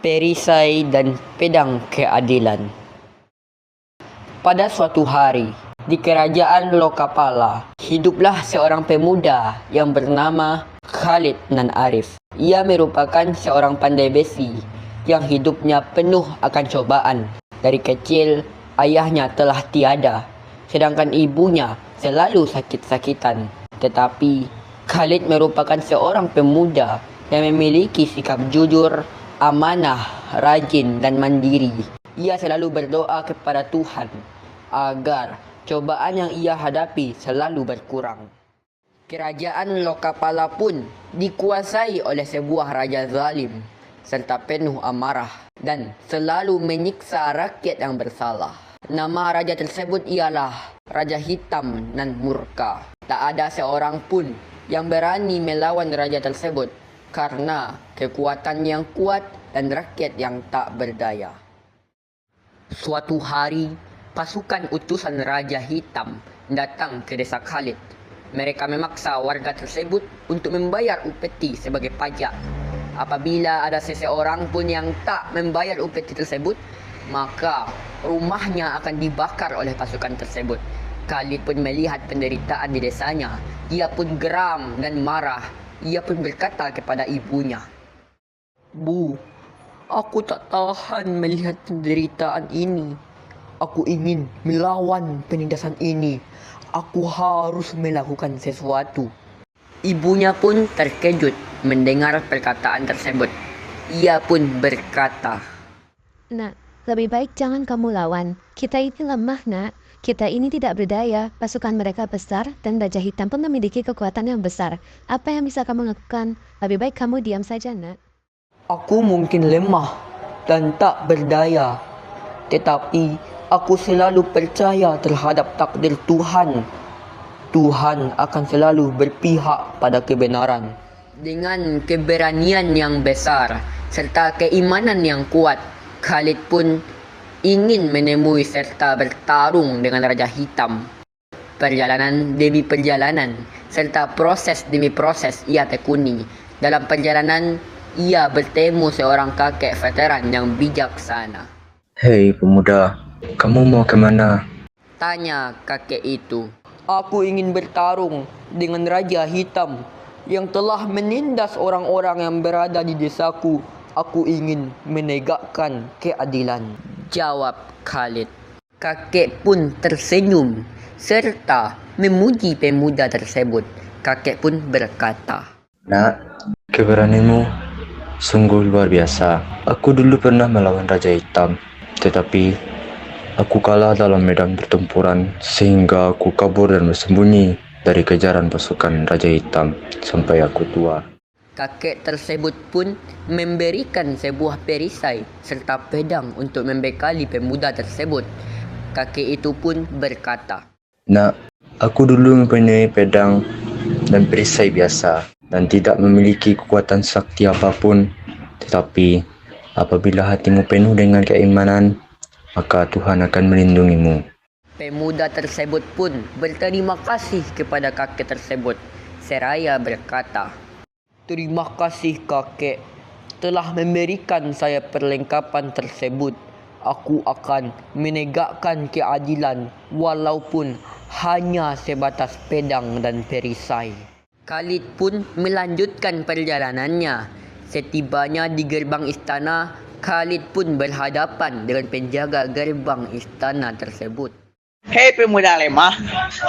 perisai dan pedang keadilan. Pada suatu hari, di kerajaan Lokapala, hiduplah seorang pemuda yang bernama Khalid nan Arif. Ia merupakan seorang pandai besi yang hidupnya penuh akan cobaan. Dari kecil, ayahnya telah tiada, sedangkan ibunya selalu sakit-sakitan. Tetapi, Khalid merupakan seorang pemuda yang memiliki sikap jujur, amanah, rajin, dan mandiri. Ia selalu berdoa kepada Tuhan agar cobaan yang ia hadapi selalu berkurang. Kerajaan Lokapala pun dikuasai oleh sebuah raja zalim serta penuh amarah dan selalu menyiksa rakyat yang bersalah. Nama raja tersebut ialah Raja Hitam nan Murka. Tak ada seorang pun yang berani melawan raja tersebut karena kekuatan yang kuat dan rakyat yang tak berdaya. Suatu hari, pasukan utusan Raja Hitam datang ke desa Khalid. Mereka memaksa warga tersebut untuk membayar upeti sebagai pajak. Apabila ada seseorang pun yang tak membayar upeti tersebut, maka rumahnya akan dibakar oleh pasukan tersebut. Khalid pun melihat penderitaan di desanya. Ia pun geram dan marah. Ia pun berkata kepada ibunya, "Bu, aku tak tahan melihat penderitaan ini. Aku ingin melawan penindasan ini. Aku harus melakukan sesuatu." Ibunya pun terkejut mendengar perkataan tersebut. Ia pun berkata, "Nak, lebih baik jangan kamu lawan. Kita ini lemah, nak. Kita ini tidak berdaya. Pasukan mereka besar dan Raja Hitam pun memiliki kekuatan yang besar. Apa yang bisa kamu lakukan? Lebih baik kamu diam saja, nak." "Aku mungkin lemah dan tak berdaya, tetapi aku selalu percaya terhadap takdir Tuhan. Tuhan akan selalu berpihak pada kebenaran." Dengan keberanian yang besar serta keimanan yang kuat, Khalid pun ingin menemui serta bertarung dengan Raja Hitam. Perjalanan demi perjalanan serta proses demi proses ia tekuni. Dalam perjalanan, ia bertemu seorang kakek veteran yang bijaksana. "Hei pemuda, kamu mau kemana?" Tanya kakek itu. "Aku ingin bertarung dengan Raja Hitam yang telah menindas orang-orang yang berada di desaku. Aku ingin menegakkan keadilan," jawab Khalid. Kakek pun tersenyum serta memuji pemuda tersebut. Kakek pun berkata, "Nak, keberanianmu sungguh luar biasa. Aku dulu pernah melawan Raja Hitam, tetapi aku kalah dalam medan pertempuran sehingga aku kabur dan bersembunyi dari kejaran pasukan Raja Hitam sampai aku tua." Kakek tersebut pun memberikan sebuah perisai serta pedang untuk membekali pemuda tersebut. Kakek itu pun berkata, "Nak, aku dulu mempunyai pedang dan perisai biasa dan tidak memiliki kekuatan sakti apapun. Tetapi apabila hatimu penuh dengan keimanan, maka Tuhan akan melindungimu." Pemuda tersebut pun berterima kasih kepada kakek tersebut seraya berkata, "Terima kasih kakek telah memberikan saya perlengkapan tersebut. Aku akan menegakkan keadilan walaupun hanya sebatas pedang dan perisai." Khalid pun melanjutkan perjalanannya. Setibanya di gerbang istana, Khalid pun berhadapan dengan penjaga gerbang istana tersebut. "Hei pemuda lemah,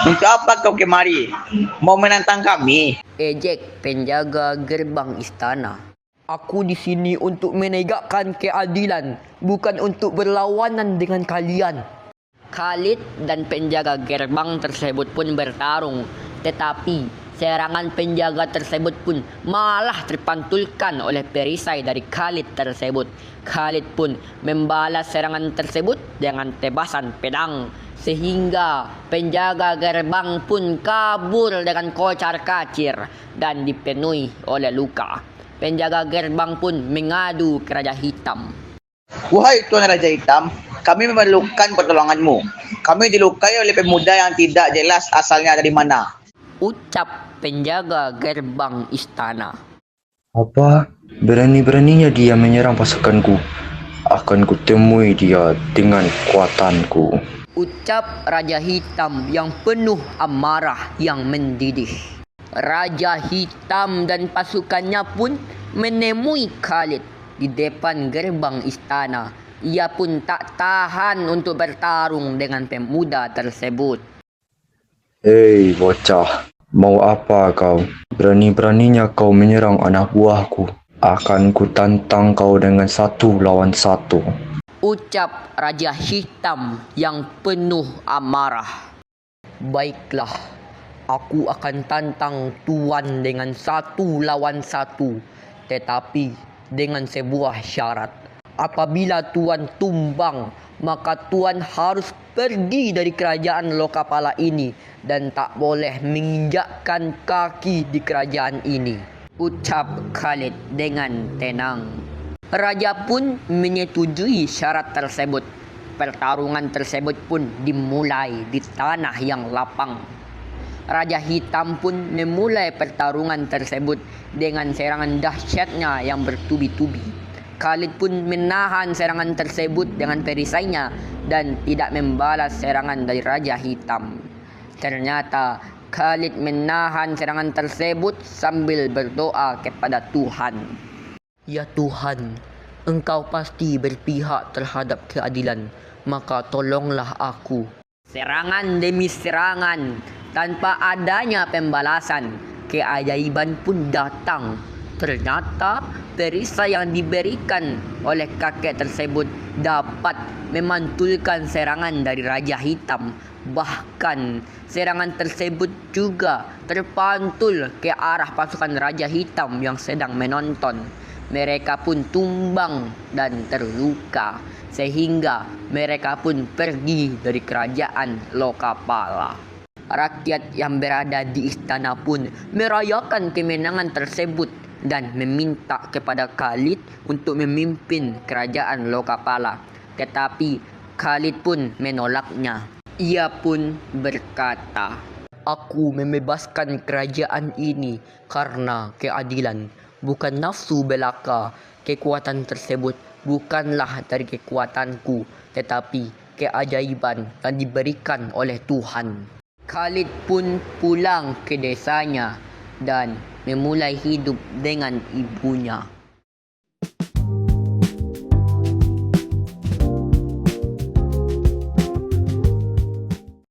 untuk apa kau kemari? Mau menantang kami?" Ejek penjaga gerbang istana. "Aku di sini untuk menegakkan keadilan, bukan untuk berlawanan dengan kalian." Khalid dan penjaga gerbang tersebut pun bertarung, tetapi serangan penjaga tersebut pun malah terpantulkan oleh perisai dari Khalid tersebut. Khalid pun membalas serangan tersebut dengan tebasan pedang, sehingga penjaga gerbang pun kabur dengan kocar-kacir dan dipenuhi oleh luka. Penjaga gerbang pun mengadu ke Raja Hitam. "Wahai Tuan Raja Hitam, kami memerlukan pertolonganmu. Kami dilukai oleh pemuda yang tidak jelas asalnya dari mana," ucap penjaga gerbang istana. Apa? Berani-beraninya dia menyerang pasukanku. Akan kutemui dia dengan kekuatanku. Ucap Raja Hitam yang penuh amarah yang mendidih. Raja Hitam dan pasukannya pun menemui Khalid di depan gerbang istana. Ia pun tak tahan untuk bertarung dengan pemuda tersebut. Hei bocah, mau apa kau? Berani-beraninya kau menyerang anak buahku. Akan kutantang kau dengan 1 lawan 1. Ucap Raja Hitam yang penuh amarah. Baiklah, aku akan tantang Tuan dengan 1 lawan 1, tetapi dengan sebuah syarat. Apabila Tuan tumbang, maka Tuan harus pergi dari kerajaan Lokapala ini dan tak boleh menginjakkan kaki di kerajaan ini. Ucap Khalid dengan tenang. Raja pun menyetujui syarat tersebut. Pertarungan tersebut pun dimulai di tanah yang lapang. Raja Hitam pun memulai pertarungan tersebut dengan serangan dahsyatnya yang bertubi-tubi. Khalid pun menahan serangan tersebut dengan perisainya dan tidak membalas serangan dari Raja Hitam. Ternyata Khalid menahan serangan tersebut sambil berdoa kepada Tuhan. Ya Tuhan, Engkau pasti berpihak terhadap keadilan, maka tolonglah aku. Serangan demi serangan, tanpa adanya pembalasan, keajaiban pun datang. Ternyata perisai yang diberikan oleh kakek tersebut dapat memantulkan serangan dari Raja Hitam. Bahkan serangan tersebut juga terpantul ke arah pasukan Raja Hitam yang sedang menonton. Mereka pun tumbang dan terluka, sehingga mereka pun pergi dari kerajaan Lokapala. Rakyat yang berada di istana pun merayakan kemenangan tersebut dan meminta kepada Khalid untuk memimpin kerajaan Lokapala. Tetapi Khalid pun menolaknya. Ia pun berkata, "Aku membebaskan kerajaan ini karena keadilan, bukan nafsu belaka. Kekuatan tersebut bukanlah dari kekuatanku, tetapi keajaiban yang diberikan oleh Tuhan." Khalid pun pulang ke desanya dan memulai hidup dengan ibunya.